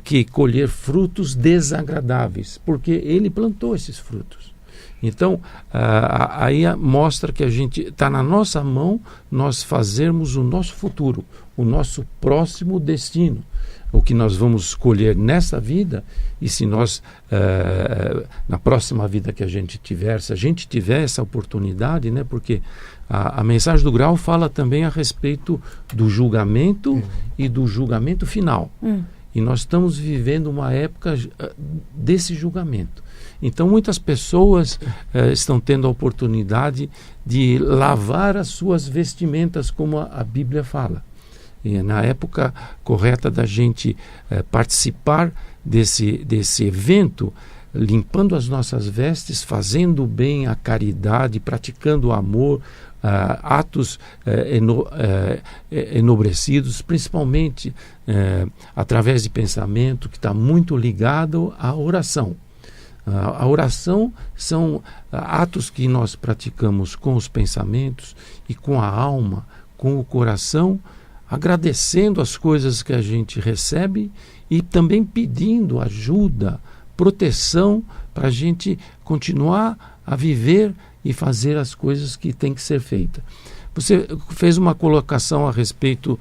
que colher frutos desagradáveis, porque ele plantou esses frutos. Então, aí mostra que a gente está na nossa mão nós fazermos o nosso futuro, o nosso próximo destino, o que nós vamos escolher nessa vida, e se nós, na próxima vida que a gente tiver, se a gente tiver essa oportunidade, né, porque a mensagem do Grau fala também a respeito do julgamento e do julgamento final. E nós estamos vivendo uma época desse julgamento. Então, muitas pessoas estão tendo a oportunidade de lavar as suas vestimentas, como a Bíblia fala. E na época correta da gente participar desse evento, limpando as nossas vestes, fazendo o bem, a caridade, praticando o amor, atos enobrecidos, principalmente através de pensamento, que está muito ligado à oração. A oração são atos que nós praticamos com os pensamentos e com a alma, com o coração, agradecendo as coisas que a gente recebe e também pedindo ajuda, proteção para a gente continuar a viver e fazer as coisas que tem que ser feitas. Você fez uma colocação a respeito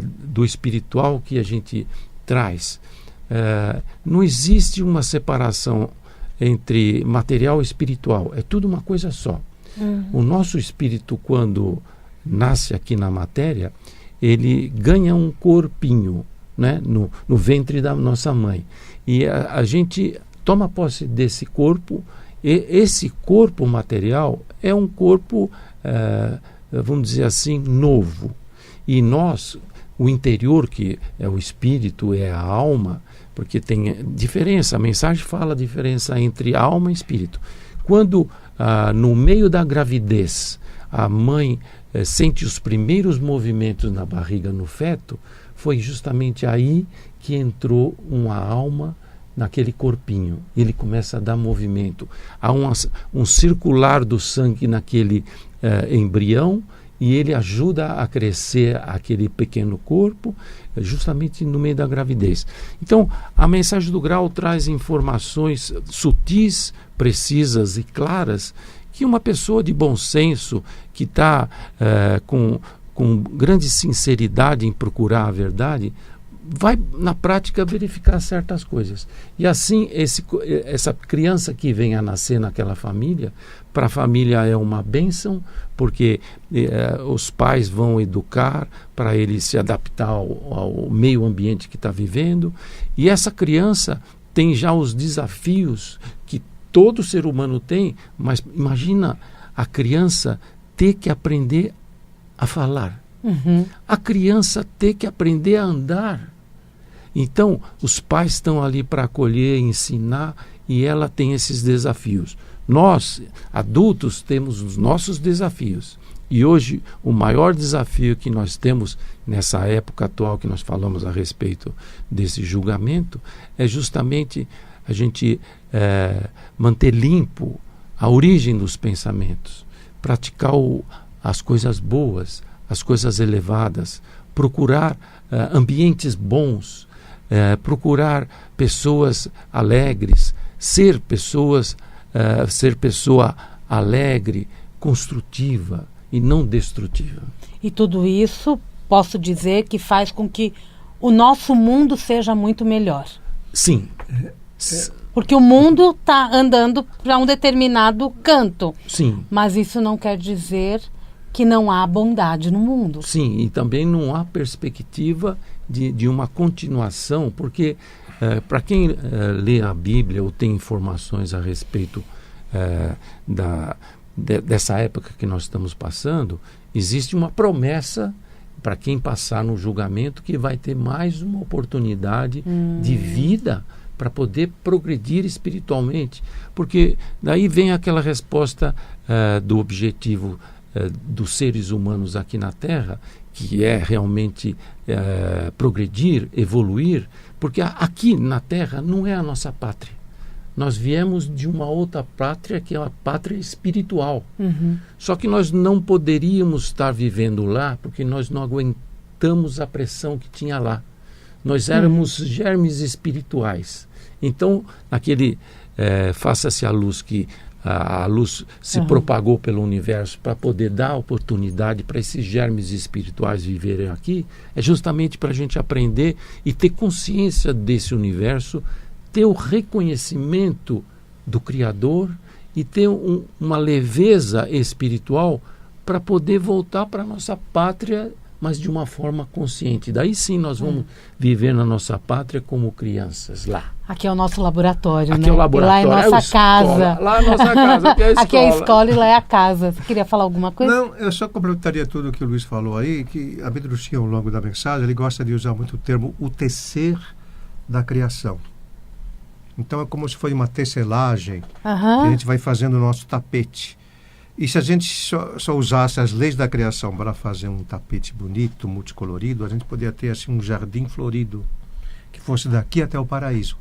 do espiritual que a gente traz. Não existe uma separação entre material e espiritual, é tudo uma coisa só. O nosso espírito, quando nasce aqui na matéria, ele ganha um corpinho, né, no ventre da nossa mãe. E a gente toma posse desse corpo, e esse corpo material é um corpo, vamos dizer assim, novo. E nós, o interior, que é o espírito, é a alma, porque tem diferença, a mensagem fala a diferença entre alma e espírito. Quando, no meio da gravidez, a mãe sente os primeiros movimentos na barriga no feto, foi justamente aí que entrou uma alma naquele corpinho. Ele começa a dar movimento. Há um circular do sangue naquele embrião, e ele ajuda a crescer aquele pequeno corpo, justamente no meio da gravidez. Então, a mensagem do Grau traz informações sutis, precisas e claras, que uma pessoa de bom senso, que está com grande sinceridade em procurar a verdade, vai na prática verificar certas coisas. E assim, essa criança que vem a nascer naquela família, para a família é uma bênção, porque os pais vão educar para ele se adaptar ao meio ambiente que está vivendo, e essa criança tem já os desafios que todo ser humano tem, mas imagina a criança ter que aprender a falar, a criança ter que aprender a andar. Então, os pais estão ali para acolher, ensinar, e ela tem esses desafios. Nós, adultos, temos os nossos desafios. E hoje, o maior desafio que nós temos nessa época atual que nós falamos a respeito desse julgamento é justamente a gente manter limpo a origem dos pensamentos, praticar as coisas boas, as coisas elevadas, procurar ambientes bons, procurar pessoas alegres, ser pessoa alegre, construtiva e não destrutiva. E tudo isso, posso dizer, que faz com que o nosso mundo seja muito melhor. Sim. Porque o mundo está andando para um determinado canto. Sim. Mas isso não quer dizer que não há bondade no mundo. Sim, e também não há perspectiva de uma continuação, porque para quem lê a Bíblia ou tem informações a respeito dessa época que nós estamos passando, existe uma promessa para quem passar no julgamento que vai ter mais uma oportunidade de vida para poder progredir espiritualmente. Porque daí vem aquela resposta do objetivo dos seres humanos aqui na Terra, que é realmente progredir, evoluir, porque aqui na Terra não é a nossa pátria. Nós viemos de uma outra pátria, que é a pátria espiritual. Só que nós não poderíamos estar vivendo lá, porque nós não aguentamos a pressão que tinha lá. Nós éramos germes espirituais. Então, naquele faça-se a luz, que a luz se propagou pelo universo para poder dar oportunidade para esses germes espirituais viverem aqui, é justamente para a gente aprender e ter consciência desse universo, ter o reconhecimento do Criador e ter uma leveza espiritual para poder voltar para a nossa pátria, mas de uma forma consciente. Daí sim nós vamos viver na nossa pátria como crianças lá. Aqui é o nosso laboratório, aqui né? É o laboratório, e lá é nossa casa. Lá é a nossa casa, aqui é a escola. Aqui é a escola e lá é a casa. Você queria falar alguma coisa? Não, eu só complementaria tudo o que o Luiz falou aí, que a Bedruchinha, ao longo da mensagem, ele gosta de usar muito o termo o tecer da criação. Então é como se fosse uma tecelagem que a gente vai fazendo o nosso tapete. E se a gente só usasse as leis da criação para fazer um tapete bonito, multicolorido, a gente poderia ter assim um jardim florido que fosse daqui até o paraíso.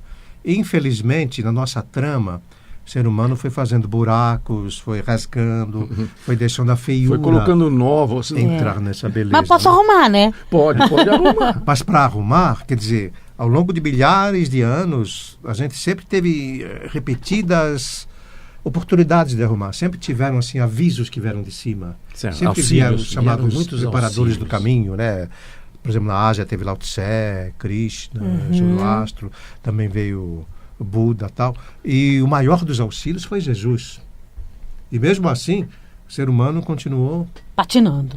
Infelizmente, na nossa trama, o ser humano foi fazendo buracos, foi rasgando, foi deixando a feiura. Foi colocando novos. Entrar nessa beleza. Mas posso arrumar, né? Pode arrumar. Mas para arrumar, quer dizer, ao longo de milhares de anos, a gente sempre teve repetidas oportunidades de arrumar. Sempre tiveram assim avisos que vieram de cima. Certo. Sempre Auxílios, vieram os chamados preparadores auxílios do caminho, né? Por exemplo, na Ásia teve Lao Tse, Krishna, Zoroastro, também veio o Buda e tal. E o maior dos auxílios foi Jesus. E mesmo assim, o ser humano continuou patinando.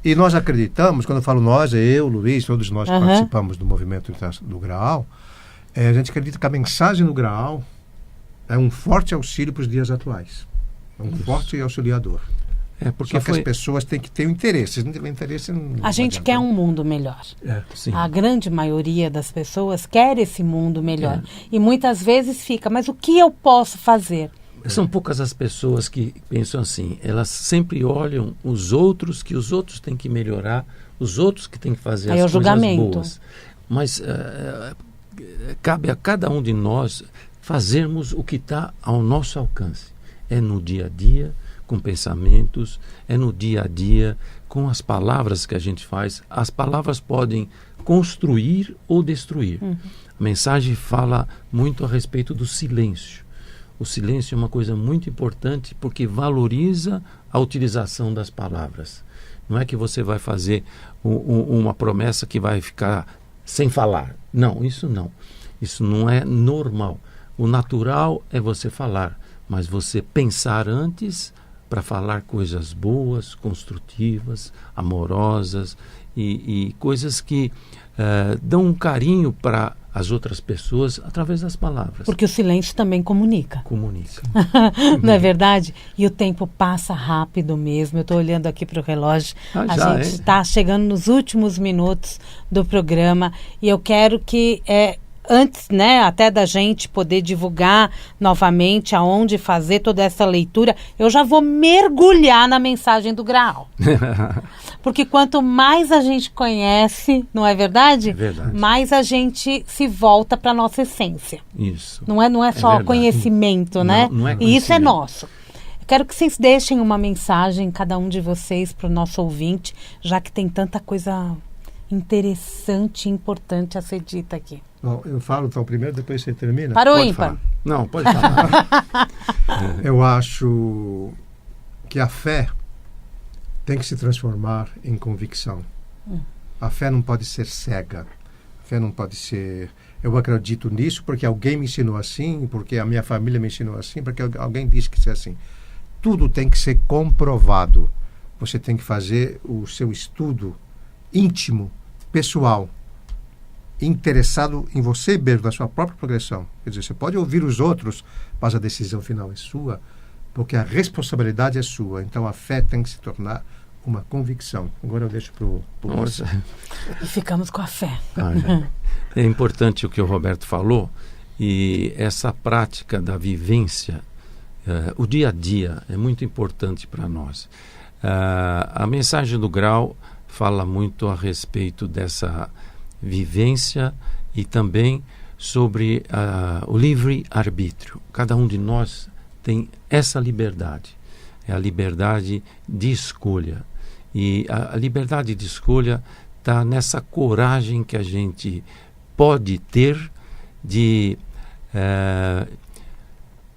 E nós acreditamos, quando eu falo nós, eu, Luiz, todos nós que participamos do movimento do Graal, a gente acredita que a mensagem do Graal é um forte auxílio para os dias atuais. É um forte auxiliador. Porque as pessoas têm que ter um interesse. Se não tiver interesse, não a gente quer um mundo melhor. A grande maioria das pessoas quer esse mundo melhor. E muitas vezes fica, mas o que eu posso fazer? São poucas as pessoas que pensam assim. Elas sempre olham os outros, que os outros têm que melhorar, os outros que têm que fazer as coisas boas. Mas cabe a cada um de nós fazermos o que está ao nosso alcance. É no dia a dia, com pensamentos, é no dia a dia, com as palavras que a gente faz. As palavras podem construir ou destruir. A mensagem fala muito a respeito do silêncio. O silêncio é uma coisa muito importante porque valoriza a utilização das palavras. Não é que você vai fazer uma promessa que vai ficar sem falar. Não, isso não. Isso não é normal. O natural é você falar, mas você pensar antes para falar coisas boas, construtivas, amorosas e coisas que dão um carinho para as outras pessoas através das palavras. Porque o silêncio também comunica. Comunica. Não é verdade? E o tempo passa rápido mesmo. Eu estou olhando aqui para o relógio. A gente está chegando nos últimos minutos do programa e eu quero que antes, né, até da gente poder divulgar novamente aonde fazer toda essa leitura, eu já vou mergulhar na mensagem do Graal. Porque quanto mais a gente conhece, não é verdade? É verdade. Mais a gente se volta para a nossa essência. Isso. Não é só conhecimento, né? Não é e isso é nosso. Eu quero que vocês deixem uma mensagem, cada um de vocês, para o nosso ouvinte, já que tem tanta coisa interessante e importante a ser dita aqui. Bom, eu falo então primeiro, depois você termina? Para o ímpar. Não, pode falar. Eu acho que a fé tem que se transformar em convicção. A fé não pode ser cega. A fé não pode ser... Eu acredito nisso porque alguém me ensinou assim, porque a minha família me ensinou assim, porque alguém disse que isso é assim. Tudo tem que ser comprovado. Você tem que fazer o seu estudo íntimo, pessoal, interessado em você mesmo, na sua própria progressão. Quer dizer, você pode ouvir os outros, mas a decisão final é sua, porque a responsabilidade é sua. Então a fé tem que se tornar uma convicção. Agora eu deixo para o Nossa. E ficamos com a fé. É importante o que o Roberto falou, e essa prática da vivência, o dia a dia, é muito importante para nós. A mensagem do Grau fala muito a respeito dessa vivência e também sobre o livre-arbítrio. Cada um de nós tem essa liberdade, é a liberdade de escolha. E a liberdade de escolha está nessa coragem que a gente pode ter de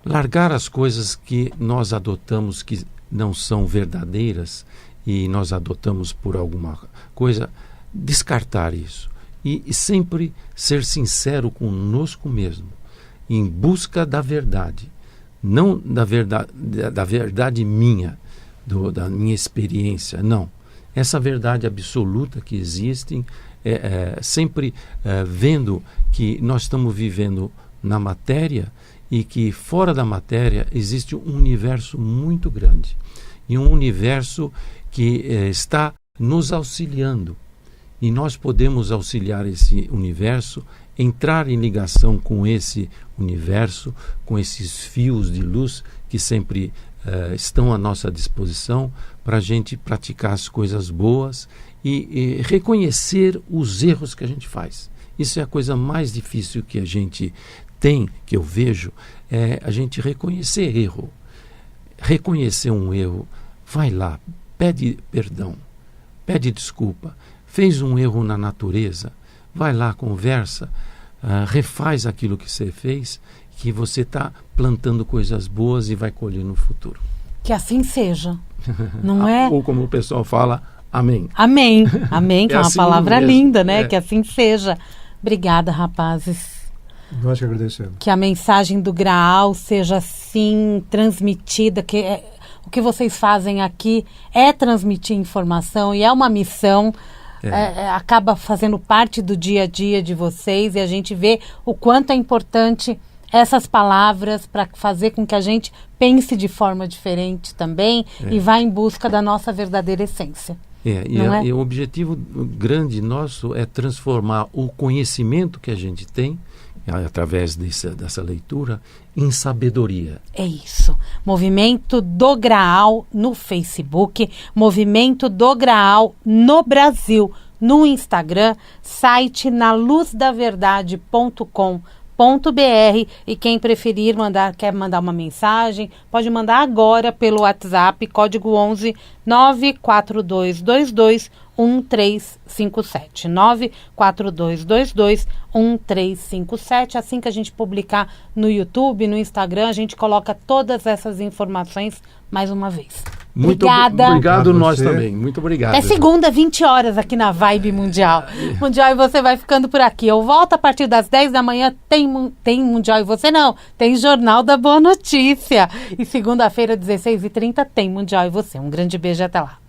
largar as coisas que nós adotamos que não são verdadeiras e nós adotamos por alguma coisa, descartar isso. E sempre ser sincero conosco mesmo, em busca da verdade. Não da verdade minha, da minha experiência, não. Essa verdade absoluta que existe, sempre vendo que nós estamos vivendo na matéria e que fora da matéria existe um universo muito grande. E um universo que está nos auxiliando. E nós podemos auxiliar esse universo, entrar em ligação com esse universo, com esses fios de luz que sempre estão à nossa disposição para a gente praticar as coisas boas e reconhecer os erros que a gente faz. Isso é a coisa mais difícil que a gente tem, que eu vejo, é a gente reconhecer erro. Reconhecer um erro, vai lá, pede perdão, pede desculpa. Fez um erro na natureza, vai lá, conversa, refaz aquilo que você fez, que você está plantando coisas boas e vai colher no futuro. Que assim seja, não é? Ou como o pessoal fala, amém. Amém, amém, que é uma assim palavra mesmo, linda, né? Que assim seja. Obrigada, rapazes. Nós que agradecemos. Que a mensagem do Graal seja assim transmitida, o que vocês fazem aqui é transmitir informação e é uma missão. Acaba fazendo parte do dia a dia de vocês e a gente vê o quanto é importante essas palavras para fazer com que a gente pense de forma diferente também e vá em busca da nossa verdadeira essência. E o objetivo grande nosso é transformar o conhecimento que a gente tem através dessa leitura em sabedoria. É isso. Movimento do Graal no Facebook, Movimento do Graal no Brasil, no Instagram, site naluzdaverdade.com.br e quem preferir quer mandar uma mensagem, pode mandar agora pelo WhatsApp, código 11 94222 1357 94222 1357. Assim que a gente publicar no YouTube, no Instagram, a gente coloca todas essas informações mais uma vez. Muito obrigada. Obrigado nós também. Muito obrigado. É segunda, 20 horas aqui na Vibe Mundial. Mundial e Você vai ficando por aqui. Eu volto a partir das 10 da manhã. Tem Mundial e Você não. Tem Jornal da Boa Notícia. E segunda-feira, 16h30, tem Mundial e Você. Um grande beijo até lá.